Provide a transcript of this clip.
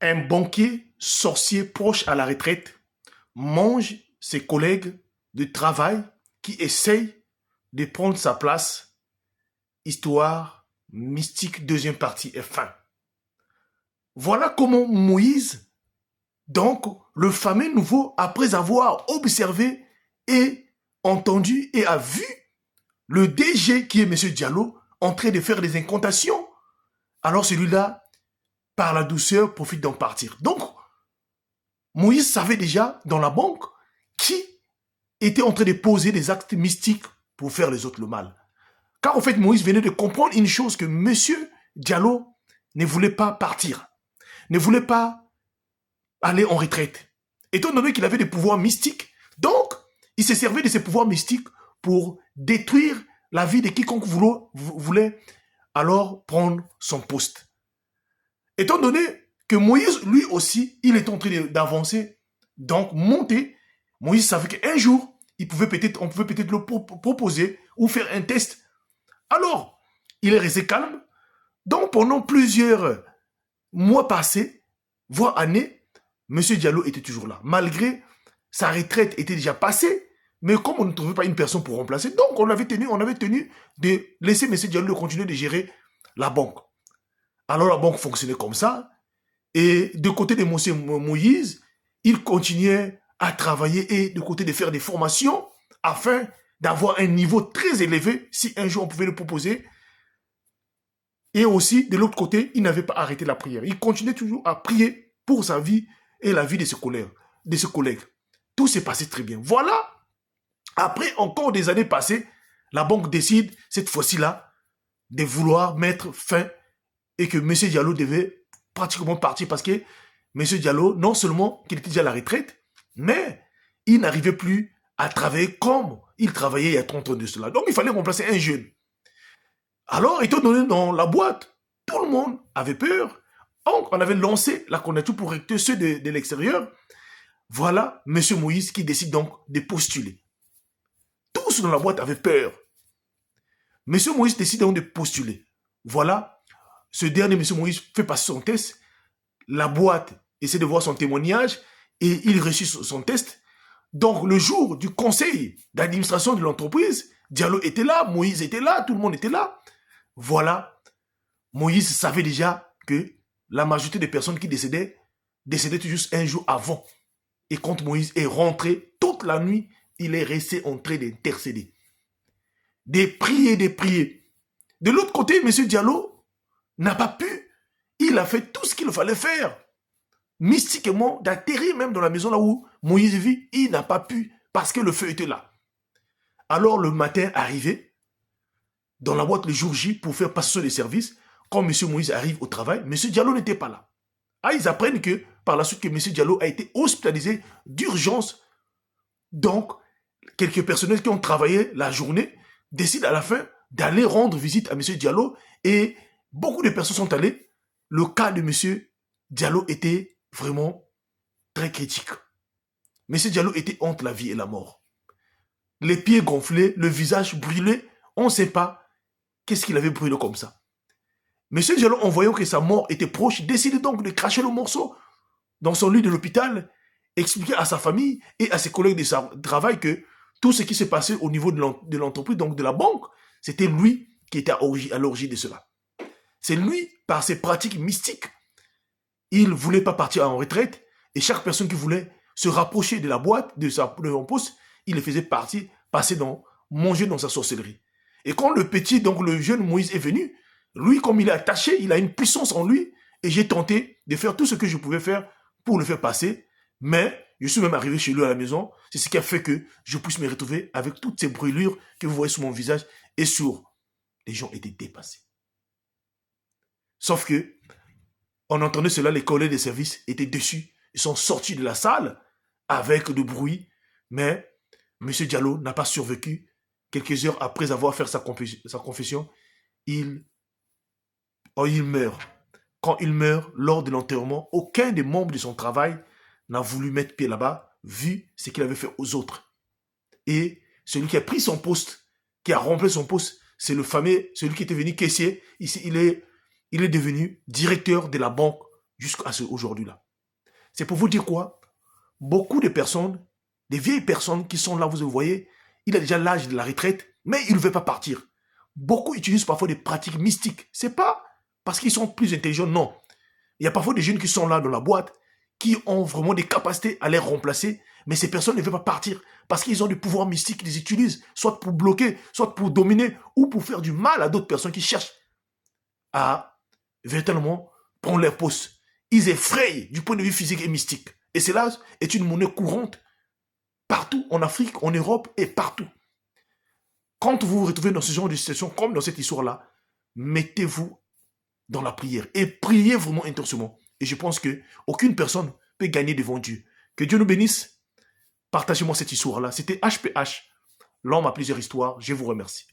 Un banquier sorcier proche à la retraite mange ses collègues de travail qui essayent de prendre sa place. Histoire mystique, deuxième partie est fin. Voilà comment Moïse, donc le fameux nouveau, après avoir observé et entendu et a vu le DG qui est M. Diallo en train de faire des incantations, alors celui-là, par la douceur, profite d'en partir. Donc, Moïse savait déjà dans la banque qui était en train de poser des actes mystiques pour faire les autres le mal. Car en fait, Moïse venait de comprendre une chose, que M. Diallo ne voulait pas partir, ne voulait pas aller en retraite. Étant donné qu'il avait des pouvoirs mystiques, donc il se servait de ces pouvoirs mystiques pour détruire la vie de quiconque voulait alors prendre son poste. Étant donné que Moïse, lui aussi, il est en train d'avancer, donc monter, Moïse savait qu'un jour, on pouvait peut-être le proposer ou faire un test. Alors, il est resté calme. Donc, pendant plusieurs mois passés, voire années, M. Diallo était toujours là. Malgré sa retraite était déjà passée, mais comme on ne trouvait pas une personne pour remplacer, donc on avait tenu de laisser M. Diallo continuer de gérer la banque. Alors la banque fonctionnait comme ça, et de côté de M. Moïse, il continuait à travailler et de côté de faire des formations afin d'avoir un niveau très élevé, si un jour on pouvait le proposer. Et aussi, de l'autre côté, il n'avait pas arrêté la prière. Il continuait toujours à prier pour sa vie et la vie de ses collègues. Tout s'est passé très bien. Voilà. Après encore des années passées, la banque décide, cette fois-ci-là, de vouloir mettre fin et que M. Diallo devait pratiquement partir parce que M. Diallo, non seulement qu'il était déjà à la retraite, mais il n'arrivait plus à travailler comme il travaillait il y a 30 ans de cela. Donc il fallait remplacer un jeune. Alors, étant donné dans la boîte, tout le monde avait peur. Donc, on avait lancé la candidature pour recruter ceux de l'extérieur. Voilà M. Moïse qui décide donc de postuler. Tous dans la boîte avaient peur. M. Moïse décide donc de postuler. Voilà, ce dernier M. Moïse fait passer son test. La boîte essaie de voir son témoignage et il réussit son test. Donc, le jour du conseil d'administration de l'entreprise, Diallo était là, Moïse était là, tout le monde était là. Voilà, Moïse savait déjà que la majorité des personnes qui décédaient juste un jour avant. Et quand Moïse est rentré, toute la nuit, il est resté en train d'intercéder. De prier. De l'autre côté, M. Diallo n'a pas pu. Il a fait tout ce qu'il fallait faire. Mystiquement, d'atterrir même dans la maison là où Moïse vit, il n'a pas pu parce que le feu était là. Alors le matin arrivé, dans la boîte le jour J pour faire passer les services, quand M. Moïse arrive au travail, M. Diallo n'était pas là. Ah, ils apprennent que par la suite que M. Diallo a été hospitalisé d'urgence. Donc, quelques personnels qui ont travaillé la journée décident à la fin d'aller rendre visite à M. Diallo et beaucoup de personnes sont allées. Le cas de M. Diallo était vraiment très critique. M. Diallo était entre la vie et la mort. Les pieds gonflés, le visage brûlé, on ne sait pas qu'est-ce qu'il avait brûlé comme ça. M. Diallo, en voyant que sa mort était proche, décide donc de cracher le morceau dans son lit de l'hôpital, expliquer à sa famille et à ses collègues de travail que tout ce qui s'est passé au niveau de l'entreprise, donc de la banque, c'était lui qui était à l'origine de cela. C'est lui, par ses pratiques mystiques, il ne voulait pas partir en retraite et chaque personne qui voulait se rapprocher de la boîte, de son poste, il le faisait manger dans sa sorcellerie. Et quand le jeune Moïse est venu, lui, comme il est attaché, il a une puissance en lui et j'ai tenté de faire tout ce que je pouvais faire pour le faire passer, mais je suis même arrivé chez lui à la maison. C'est ce qui a fait que je puisse me retrouver avec toutes ces brûlures que vous voyez sur mon visage et sur. Les gens étaient dépassés. Sauf que, en entendant cela, les collègues des services étaient déçus. Ils sont sortis de la salle avec du bruit, mais M. Diallo n'a pas survécu. Quelques heures après avoir fait sa confession, il meurt. Quand il meurt, lors de l'enterrement, aucun des membres de son travail n'a voulu mettre pied là-bas, vu ce qu'il avait fait aux autres. Et celui qui a pris son poste, qui a rempli son poste, c'est le fameux, celui qui était venu caissier. Ici, il est devenu directeur de la banque jusqu'à aujourd'hui-là. C'est pour vous dire quoi? Beaucoup de personnes, des vieilles personnes qui sont là, vous voyez, il a déjà l'âge de la retraite, mais il ne veut pas partir. Beaucoup utilisent parfois des pratiques mystiques. C'est pas parce qu'ils sont plus intelligents, non. Il y a parfois des jeunes qui sont là dans la boîte, qui ont vraiment des capacités à les remplacer, mais ces personnes ne veulent pas partir parce qu'ils ont des pouvoirs mystiques qu'ils utilisent, soit pour bloquer, soit pour dominer, ou pour faire du mal à d'autres personnes qui cherchent à véritablement prendre leur poste. Ils effrayent du point de vue physique et mystique. Et cela est une monnaie courante partout en Afrique, en Europe et partout. Quand vous vous retrouvez dans ce genre de situation, comme dans cette histoire-là, mettez-vous dans la prière et priez vraiment intensément. Et je pense que aucune personne peut gagner devant Dieu. Que Dieu nous bénisse. Partagez-moi cette histoire-là. C'était HPH, l'homme à plusieurs histoires. Je vous remercie.